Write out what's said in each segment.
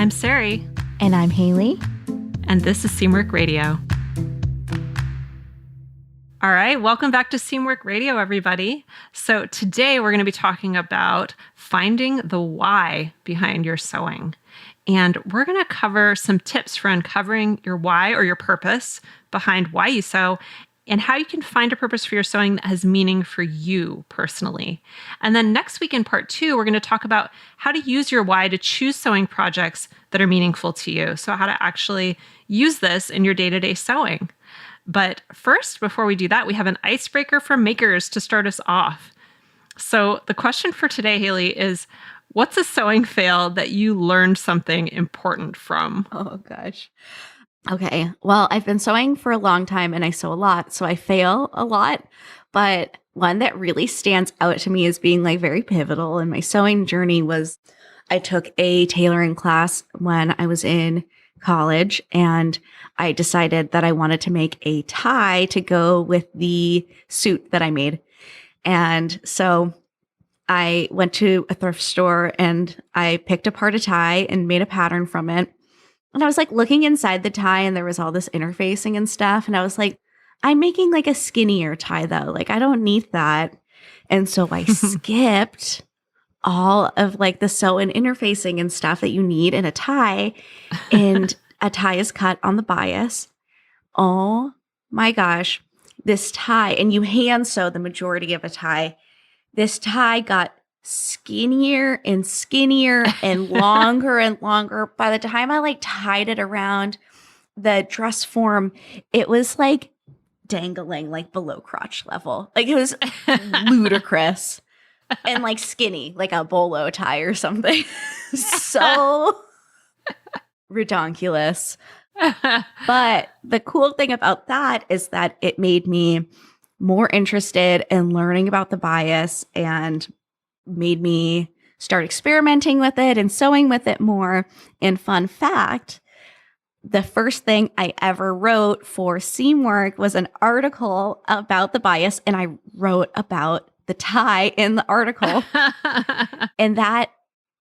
I'm Sari. And I'm Haley. And this is Seamwork Radio. All right, welcome back to Seamwork Radio, everybody. So today we're going to be talking about finding the why behind your sewing. And we're going to cover some tips for uncovering your why or your purpose behind why you sew and how you can find a purpose for your sewing that has meaning for you personally. And then next week in part 2, we're going to talk about how to use your why to choose sewing projects that are meaningful to you. So how to actually use this in your day-to-day sewing. But first, before we do that, we have an icebreaker from makers to start us off. So the question for today, Haley, is what's a sewing fail that you learned something important from? Oh, gosh. Okay. Well, I've been sewing for a long time and I sew a lot, so I fail a lot. But one that really stands out to me as being like very pivotal in my sewing journey was I took a tailoring class when I was in college and I decided that I wanted to make a tie to go with the suit that I made. And so I went to a thrift store and I picked apart a tie and made a pattern from it. And I was like looking inside the tie and there was all this interfacing and stuff. And I was like, I'm making like a skinnier tie though. Like I don't need that. And so I skipped all of like the sew and interfacing and stuff that you need in a tie. And a tie is cut on the bias. Oh my gosh. This tie, and you hand sew the majority of a tie. This tie got skinnier and skinnier and longer and longer. By the time I like tied it around the dress form, it was like dangling like below crotch level. Like it was ludicrous and like skinny, like a bolo tie or something. So redonkulous. But the cool thing about that is that it made me more interested in learning about the bias and made me start experimenting with it and sewing with it more. And fun fact, the first thing I ever wrote for Seamwork was an article about the bias, and I wrote about the tie in the article. And that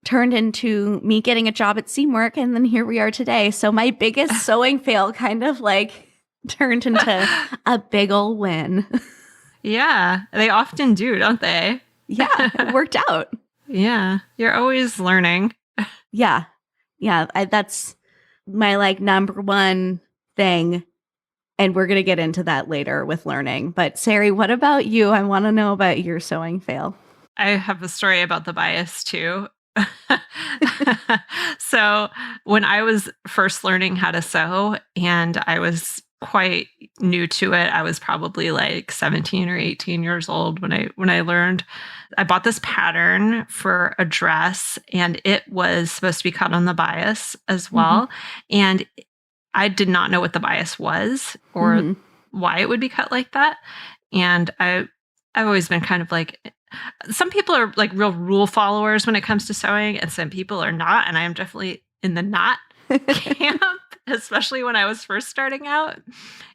turned into me getting a job at Seamwork, and then here we are today. So my biggest sewing fail kind of like turned into a big ol' win. Yeah, they often do, don't they? Yeah, it worked out. Yeah, you're always learning. Yeah. That's my like number one thing. And we're going to get into that later with learning. But Sari, what about you? I want to know about your sewing fail. I have a story about the bias too. So when I was first learning how to sew and I was quite new to it, I was probably like 17 or 18 years old when I learned. I bought this pattern for a dress and it was supposed to be cut on the bias as well. Mm-hmm. And I did not know what the bias was or why it would be cut like that. And I've always been kind of like, some people are like real rule followers when it comes to sewing and some people are not. And I am definitely in the not camp, especially when I was first starting out.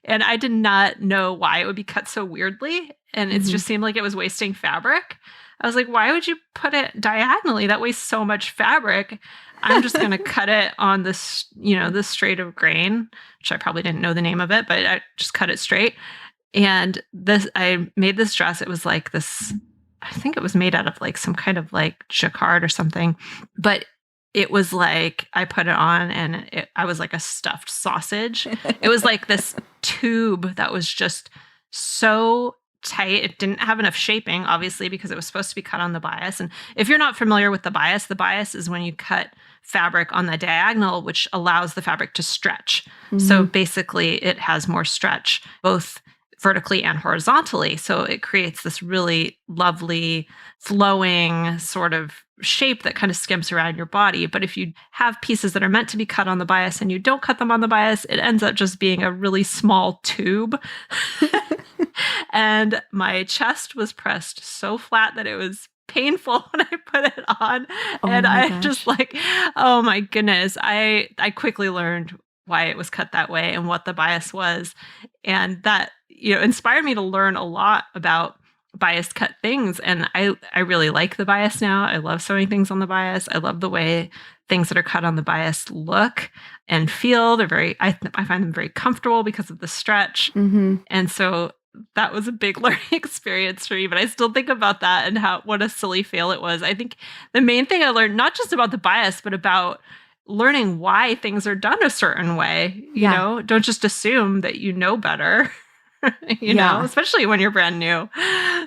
And I did not know why it would be cut so weirdly. And it just seemed like it was wasting fabric. I was like, why would you put it diagonally? That wastes so much fabric. I'm just going to cut it on this, this straight of grain, which I probably didn't know the name of it, but I just cut it straight. And I made this dress. It was like this, I think it was made out of like some kind of like jacquard or something, but it was like, I put it on and I was like a stuffed sausage. It was like this tube that was just so tight. It didn't have enough shaping, obviously, because it was supposed to be cut on the bias. And if you're not familiar with the bias is when you cut fabric on the diagonal, which allows the fabric to stretch. So basically it has more stretch, both vertically and horizontally. So it creates this really lovely flowing sort of shape that kind of skims around your body. But if you have pieces that are meant to be cut on the bias and you don't cut them on the bias, it ends up just being a really small tube. And my chest was pressed so flat that it was painful when I put it on. And I just like, oh my goodness. I quickly learned why it was cut that way and what the bias was. And that, inspired me to learn a lot about bias cut things. And I really like the bias now. I love sewing things on the bias. I love the way things that are cut on the bias look and feel. I find them very comfortable because of the stretch. Mm-hmm. And so that was a big learning experience for me, but I still think about that and what a silly fail it was. I think the main thing I learned, not just about the bias, but about learning why things are done a certain way. You know, don't just assume that you know better, you know, especially when you're brand new.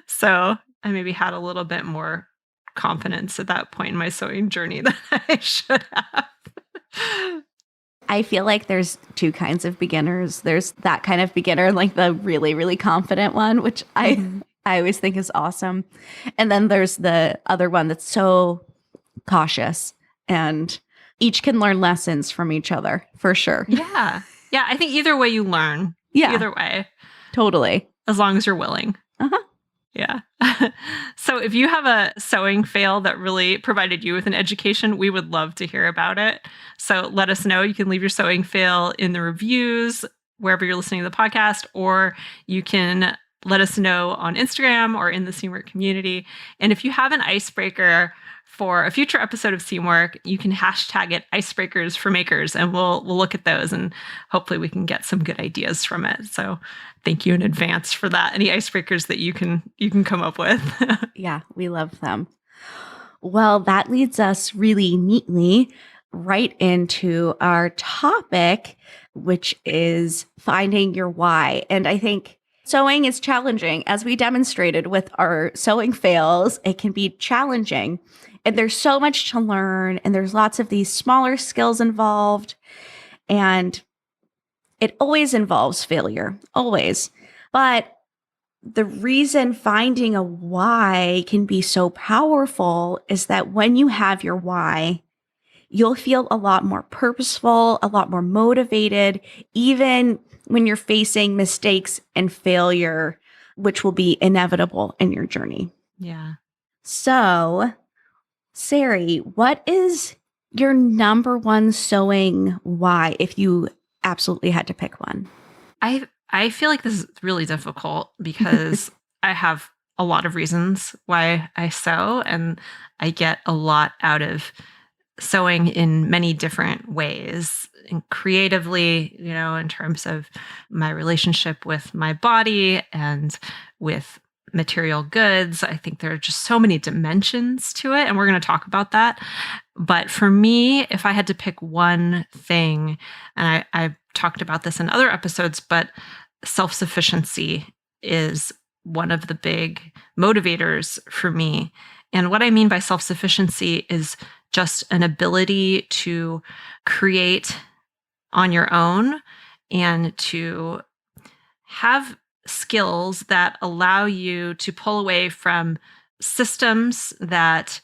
So I maybe had a little bit more confidence at that point in my sewing journey than I should have. I feel like there's two kinds of beginners. There's that kind of beginner, like the really, really confident one, which I always think is awesome. And then there's the other one that's so cautious, and each can learn lessons from each other for sure. Yeah. Yeah. I think either way you learn. Yeah. Either way. Totally. As long as you're willing. Uh-huh. Yeah. So if you have a sewing fail that really provided you with an education, we would love to hear about it. So let us know. You can leave your sewing fail in the reviews, wherever you're listening to the podcast, or you can let us know on Instagram or in the Seamwork community. And if you have an icebreaker for a future episode of Seamwork, you can hashtag it Icebreakers for Makers, and we'll look at those and hopefully we can get some good ideas from it. So thank you in advance for that. Any icebreakers that you can come up with. Yeah, we love them. Well, that leads us really neatly right into our topic, which is finding your why. And I think sewing is challenging. As we demonstrated with our sewing fails, it can be challenging. And there's so much to learn, and there's lots of these smaller skills involved. And it always involves failure, always. But the reason finding a why can be so powerful is that when you have your why, you'll feel a lot more purposeful, a lot more motivated, even when you're facing mistakes and failure, which will be inevitable in your journey. Yeah. So, Sari, what is your number one sewing why if you absolutely had to pick one? I feel like this is really difficult because I have a lot of reasons why I sew, and I get a lot out of sewing in many different ways, and creatively, you know, in terms of my relationship with my body and with material goods. I think there are just so many dimensions to it, and we're going to talk about that. But for me, if I had to pick one thing, and I've talked about this in other episodes, but self-sufficiency is one of the big motivators for me. And what I mean by self-sufficiency is just an ability to create on your own and to have skills that allow you to pull away from systems that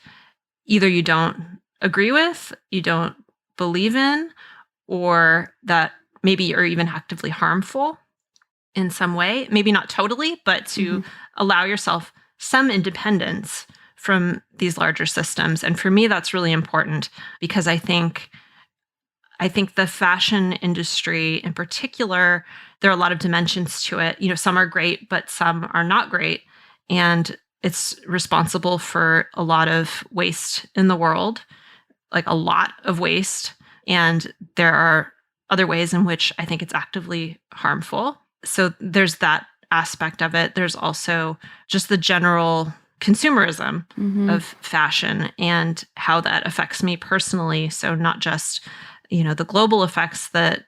either you don't agree with, you don't believe in, or that maybe are even actively harmful in some way. Maybe not totally, but to allow yourself some independence from these larger systems. And for me, that's really important because I think the fashion industry in particular, there are a lot of dimensions to it. You know, some are great, but some are not great. And it's responsible for a lot of waste in the world, like a lot of waste. And there are other ways in which I think it's actively harmful. So there's that aspect of it. There's also just the general consumerism of fashion and how that affects me personally. So not just, you know, the global effects that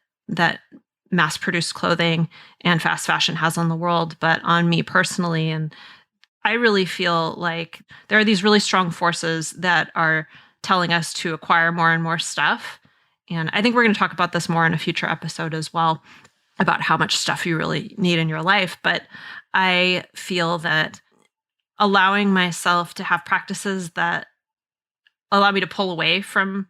mass-produced clothing and fast fashion has on the world, but on me personally. And I really feel like there are these really strong forces that are telling us to acquire more and more stuff. And I think we're going to talk about this more in a future episode as well, about how much stuff you really need in your life. But I feel that allowing myself to have practices that allow me to pull away from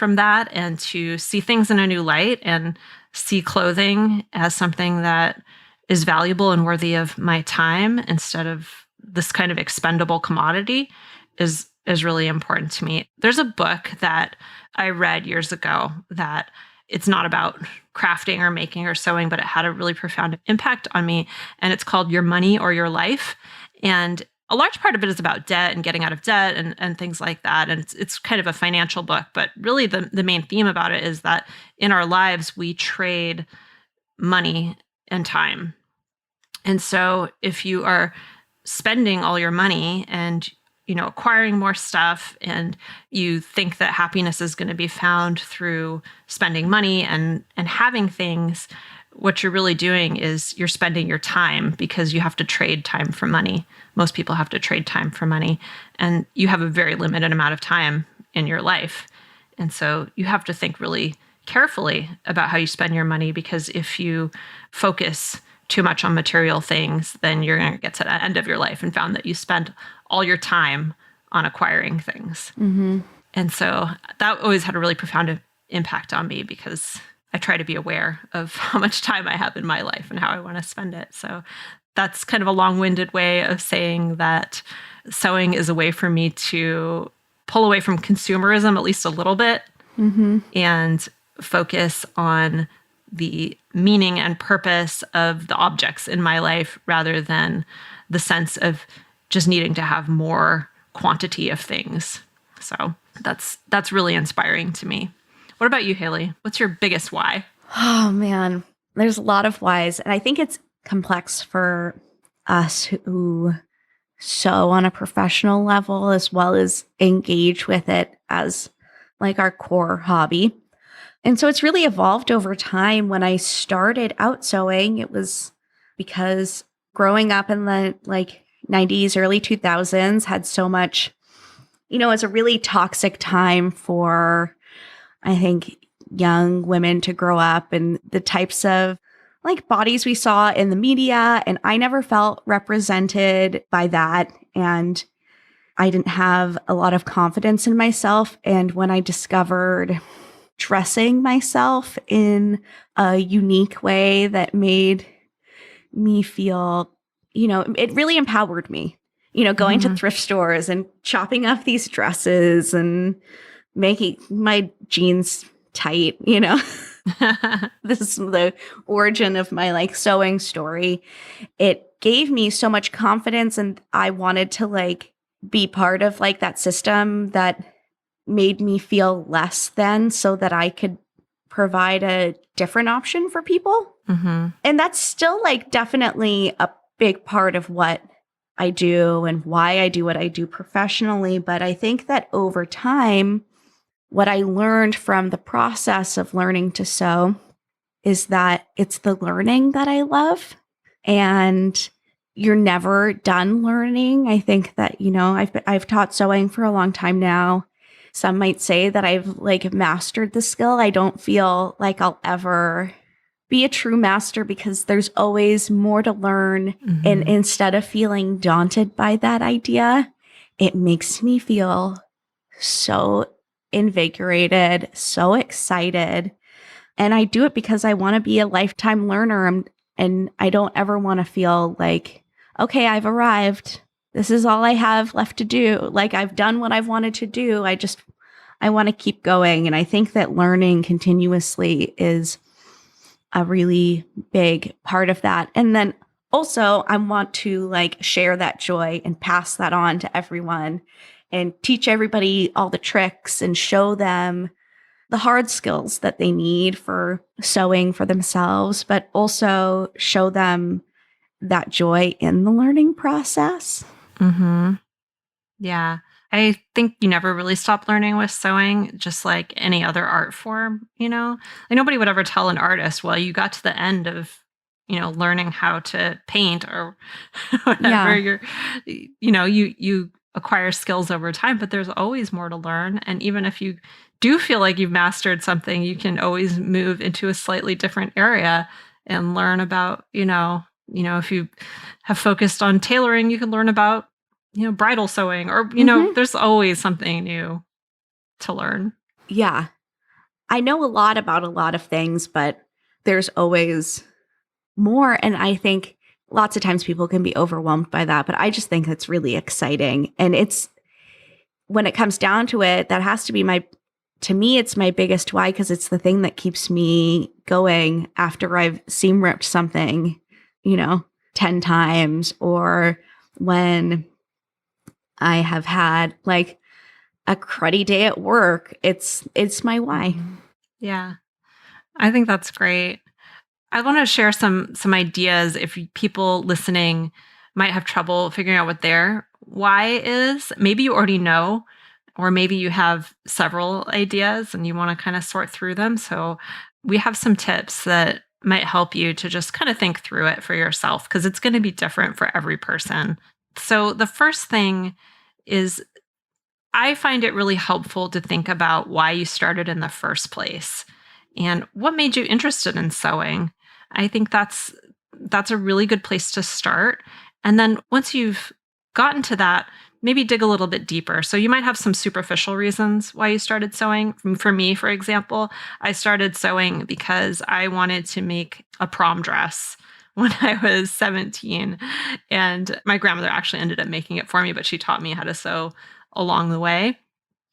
that and to see things in a new light and see clothing as something that is valuable and worthy of my time instead of this kind of expendable commodity is really important to me. There's a book that I read years ago that it's not about crafting or making or sewing, but it had a really profound impact on me. And it's called Your Money or Your Life. And a large part of it is about debt and getting out of debt and things like that. And it's kind of a financial book, but really the main theme about it is that in our lives, we trade money and time. And so if you are spending all your money and acquiring more stuff, and you think that happiness is going to be found through spending money and having things, what you're really doing is you're spending your time, because you have to trade time for money. Most people have to trade time for money, and you have a very limited amount of time in your life. And so you have to think really carefully about how you spend your money, because if you focus too much on material things, then you're going to get to the end of your life and found that you spend all your time on acquiring things. Mm-hmm. And so that always had a really profound impact on me, because I try to be aware of how much time I have in my life and how I want to spend it. So that's kind of a long-winded way of saying that sewing is a way for me to pull away from consumerism at least a little bit, Mm-hmm. and focus on the meaning and purpose of the objects in my life, rather than the sense of just needing to have more quantity of things. So that's really inspiring to me. What about you, Haley? What's your biggest why? Oh man, there's a lot of whys, and I think it's complex for us who sew on a professional level as well as engage with it as like our core hobby. And so it's really evolved over time. When I started out sewing, it was because growing up in the 90s, early 2000s had so much, it's a really toxic time for, I think, young women to grow up, and the types of bodies we saw in the media. And I never felt represented by that. And I didn't have a lot of confidence in myself. And when I discovered dressing myself in a unique way that made me feel, it really empowered me, going to thrift stores and chopping up these dresses and making my jeans tight, This is the origin of my sewing story. It gave me so much confidence, and I wanted to be part of that system that made me feel less than, so that I could provide a different option for people. Mm-hmm. And that's still definitely a big part of what I do and why I do what I do professionally. But I think that over time, what I learned from the process of learning to sew is that it's the learning that I love, and you're never done learning. I think that, I've taught sewing for a long time now. Some might say that I've mastered the skill. I don't feel like I'll ever be a true master, because there's always more to learn. Mm-hmm. And instead of feeling daunted by that idea, it makes me feel so invigorated, so excited. And I do it because I want to be a lifetime learner. And I don't ever want to feel okay, I've arrived. This is all I have left to do. I've done what I've wanted to do. I want to keep going. And I think that learning continuously is a really big part of that. And then also I want to share that joy and pass that on to everyone, and teach everybody all the tricks and show them the hard skills that they need for sewing for themselves, but also show them that joy in the learning process. Mm-hmm. Yeah. I think you never really stop learning with sewing, just like any other art form, nobody would ever tell an artist, well, you got to the end of, learning how to paint or whatever. Yeah. You acquire skills over time, but there's always more to learn. And even if you do feel like you've mastered something, you can always move into a slightly different area and learn about, if you have focused on tailoring, you can learn about, bridal sewing, or, there's always something new to learn. Yeah. I know a lot about a lot of things, but there's always more. And I think lots of times people can be overwhelmed by that, but I just think it's really exciting. And when it comes down to it, that has to be to me, it's my biggest why, because it's the thing that keeps me going after I've seam ripped something, 10 times, or when I have had like a cruddy day at work, it's my why. Yeah. I think that's great. I want to share some ideas if people listening might have trouble figuring out what their why is. Maybe you already know, or maybe you have several ideas and you want to kind of sort through them. So we have some tips that might help you to just kind of think through it for yourself because it's going to be different for every person. So the first thing is I find it really helpful to think about why you started in the first place and what made you interested in sewing. I think that's a really good place to start. And then once you've gotten to that, maybe dig a little bit deeper. So you might have some superficial reasons why you started sewing. For me, for example, I started sewing because I wanted to make a prom dress when I was 17. And my grandmother actually ended up making it for me, but she taught me how to sew along the way.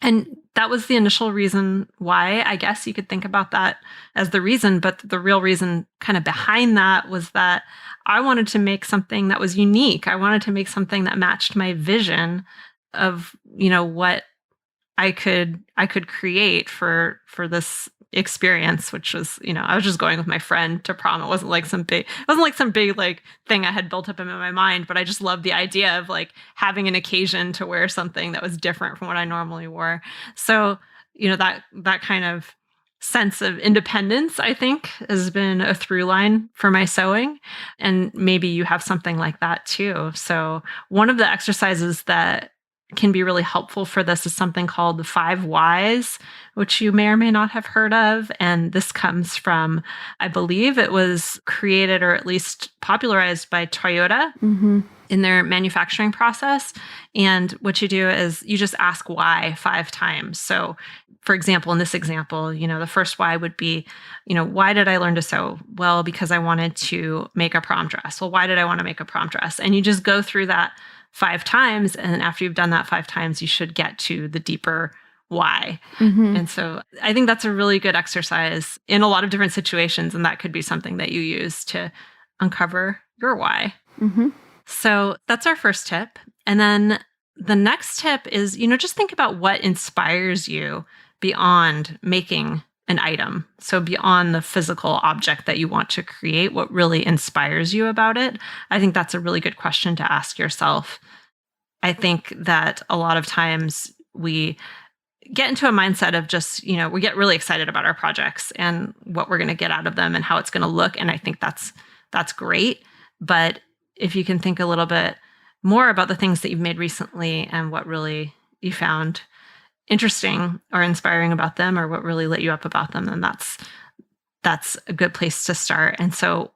And that was the initial reason why. I guess you could think about that as the reason, but the real reason kind of behind that was that I wanted to make something that was unique. I wanted to make something that matched my vision of, what I could create for this experience, which was, I was just going with my friend to prom. It wasn't like some big like thing I had built up in my mind, but I just loved the idea of like having an occasion to wear something that was different from what I normally wore. So, that kind of sense of independence, I think, has been a through line for my sewing. And maybe you have something like that too. So one of the exercises that can be really helpful for this is something called the 5 whys, which you may or may not have heard of. And this comes from, I believe it was created or at least popularized by Toyota in their manufacturing process. And what you do is you just ask why 5 times. So for example, in this example, the first why would be, why did I learn to sew? Well, because I wanted to make a prom dress. Well, why did I want to make a prom dress? And you just go through that 5 times. And after you've done that 5 times, you should get to the deeper why. And so I think that's a really good exercise in a lot of different situations. And that could be something that you use to uncover your why. So that's our first tip. And then the next tip is, just think about what inspires you beyond making an item. So beyond the physical object that you want to create, what really inspires you about it? I think that's a really good question to ask yourself. I think that a lot of times we get into a mindset of just, we get really excited about our projects and what we're going to get out of them and how it's going to look. And I think that's great. But if you can think a little bit more about the things that you've made recently and what really you found interesting or inspiring about them or what really lit you up about them, then that's a good place to start. And so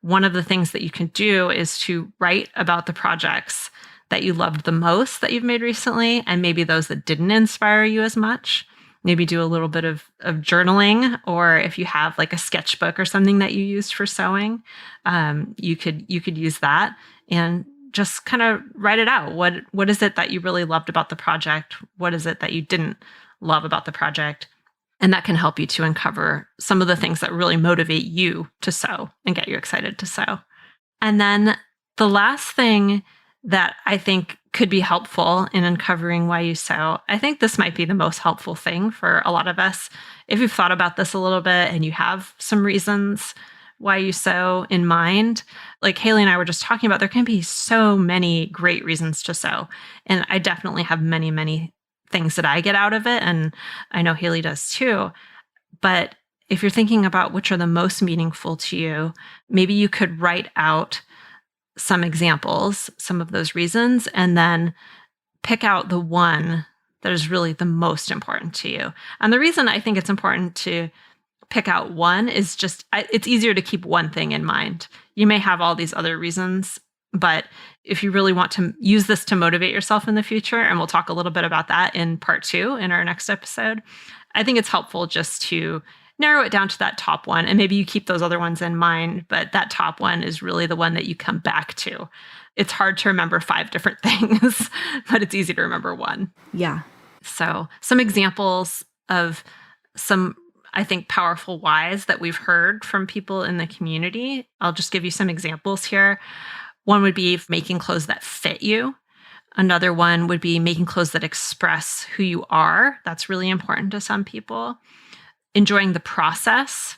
one of the things that you can do is to write about the projects that you loved the most that you've made recently, and maybe those that didn't inspire you as much. Maybe do a little bit of journaling, or if you have like a sketchbook or something that you used for sewing, you could use that and just kind of write it out. What is it that you really loved about the project? What is it that you didn't love about the project? And that can help you to uncover some of the things that really motivate you to sew and get you excited to sew. And then the last thing that I think could be helpful in uncovering why you sew, I think this might be the most helpful thing for a lot of us. If you've thought about this a little bit and you have some reasons why you sew in mind, like Haley and I were just talking about, there can be so many great reasons to sew. And I definitely have many, many things that I get out of it. And I know Haley does too. But if you're thinking about which are the most meaningful to you, maybe you could write out some examples, some of those reasons, and then pick out the one that is really the most important to you. And the reason I think it's important to pick out one is just, it's easier to keep one thing in mind. You may have all these other reasons, but if you really want to use this to motivate yourself in the future, and we'll talk a little bit about that in part 2 in our next episode, I think it's helpful just to narrow it down to that top one. And maybe you keep those other ones in mind, but that top one is really the one that you come back to. It's hard to remember 5 different things, but it's easy to remember one. Yeah. So some examples of some, I think, powerful whys that we've heard from people in the community. I'll just give you some examples here. One would be making clothes that fit you. Another one would be making clothes that express who you are. That's really important to some people. Enjoying the process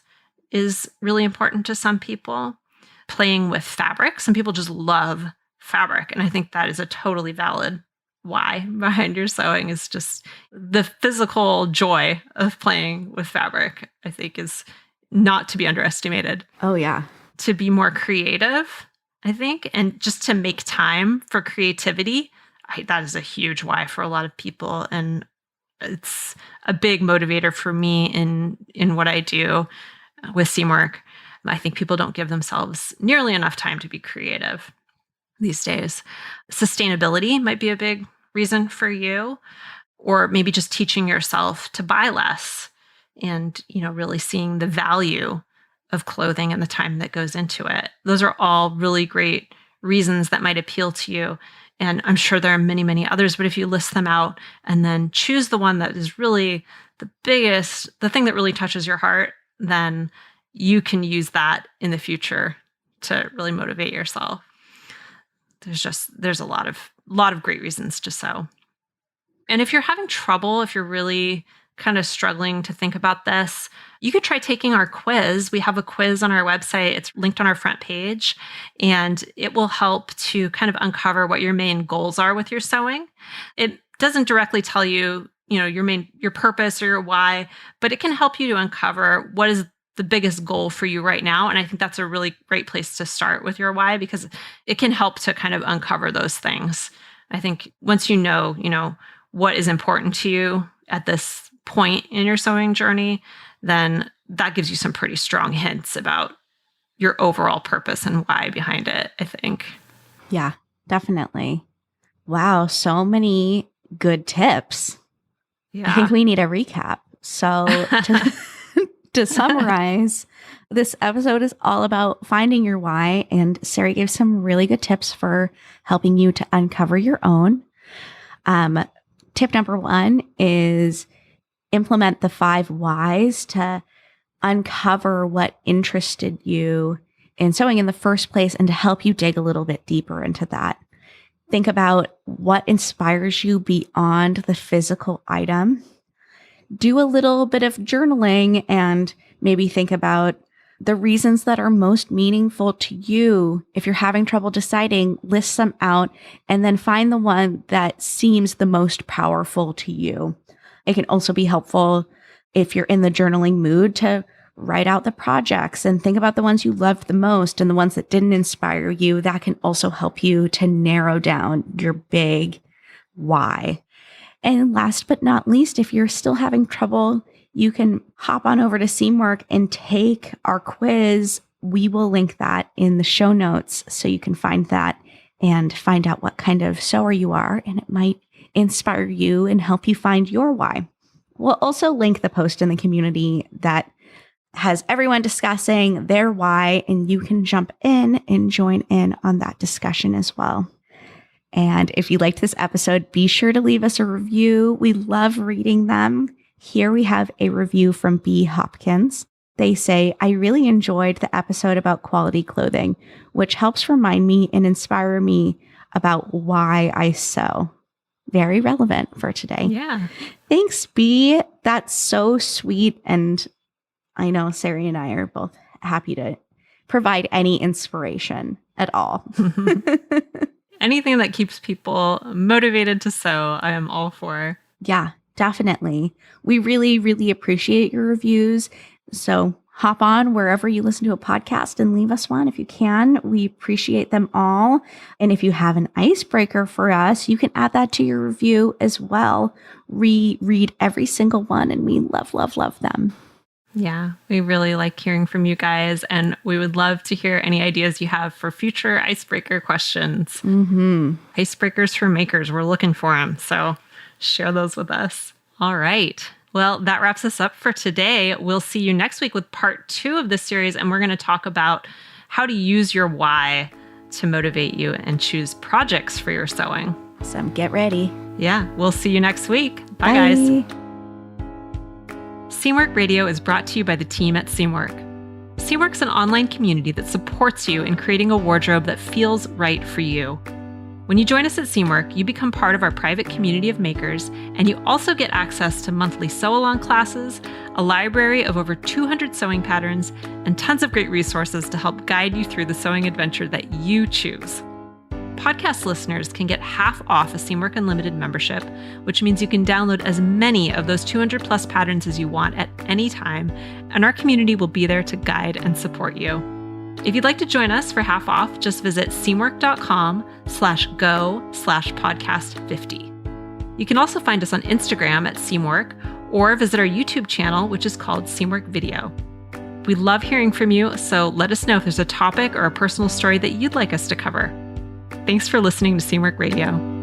is really important to some people. Playing with fabric. Some people just love fabric. And I think that is a totally valid why behind your sewing, is just the physical joy of playing with fabric, I think, is not to be underestimated. Oh, yeah. To be more creative, I think, and just to make time for creativity. That is a huge why for a lot of people. And it's a big motivator for me in what I do with Seamwork. I think people don't give themselves nearly enough time to be creative these days. Sustainability might be a big reason for you, or maybe just teaching yourself to buy less and, really seeing the value of clothing and the time that goes into it. Those are all really great reasons that might appeal to you. And I'm sure there are many, many others, but if you list them out and then choose the one that is really the biggest, the thing that really touches your heart, then you can use that in the future to really motivate yourself. There's a lot of great reasons to sew. And if you're having trouble, if you're really kind of struggling to think about this, you could try taking our quiz. We have a quiz on our website. It's linked on our front page, and it will help to kind of uncover what your main goals are with your sewing. It doesn't directly tell you, your purpose or your why, but it can help you to uncover what is the biggest goal for you right now. And I think that's a really great place to start with your why, because it can help to kind of uncover those things. I think once you know what is important to you at this point in your sewing journey, then that gives you some pretty strong hints about your overall purpose and why behind it, I think. Yeah, definitely. Wow, so many good tips. Yeah. I think we need a recap. So to summarize, this episode is all about finding your why, and Sari gave some really good tips for helping you to uncover your own. Tip number 1 is implement the 5 whys to uncover what interested you in sewing in the first place and to help you dig a little bit deeper into that. Think about what inspires you beyond the physical item. Do a little bit of journaling and maybe think about the reasons that are most meaningful to you. If you're having trouble deciding, list them out and then find the one that seems the most powerful to you. It can also be helpful if you're in the journaling mood to write out the projects and think about the ones you loved the most and the ones that didn't inspire you. That can also help you to narrow down your big why. And last but not least, if you're still having trouble, you can hop on over to Seamwork and take our quiz. We will link that in the show notes so you can find that and find out what kind of sewer you are, and it might inspire you and help you find your why. We'll also link the post in the community that has everyone discussing their why, and you can jump in and join in on that discussion as well. And if you liked this episode, be sure to leave us a review. We love reading them. Here we have a review from B. Hopkins. They say, I really enjoyed the episode about quality clothing, which helps remind me and inspire me about why I sew. Very relevant for today. Yeah. Thanks, B. That's so sweet. And I know Sari and I are both happy to provide any inspiration at all. Anything that keeps people motivated to sew, I am all for. Yeah, definitely. We really, really appreciate your reviews. So hop on wherever you listen to a podcast and leave us one if you can. We appreciate them all. And if you have an icebreaker for us, you can add that to your review as well. We read every single one and we love, love, love them. Yeah, we really like hearing from you guys, and we would love to hear any ideas you have for future icebreaker questions. Icebreakers for makers, we're looking for them. So share those with us. All right. Well, that wraps us up for today. We'll see you next week with part 2 of this series, and we're going to talk about how to use your why to motivate you and choose projects for your sewing. So get ready. Yeah, we'll see you next week. Bye. Guys. Seamwork Radio is brought to you by the team at Seamwork. Seamwork's an online community that supports you in creating a wardrobe that feels right for you. When you join us at Seamwork, you become part of our private community of makers, and you also get access to monthly sew-along classes, a library of over 200 sewing patterns, and tons of great resources to help guide you through the sewing adventure that you choose. Podcast listeners can get half off a Seamwork Unlimited membership, which means you can download as many of those 200 plus patterns as you want at any time, and our community will be there to guide and support you. If you'd like to join us for half off, just visit seamwork.com/go/podcast50. You can also find us on Instagram at Seamwork or visit our YouTube channel, which is called Seamwork Video. We love hearing from you, so let us know if there's a topic or a personal story that you'd like us to cover. Thanks for listening to Seamwork Radio.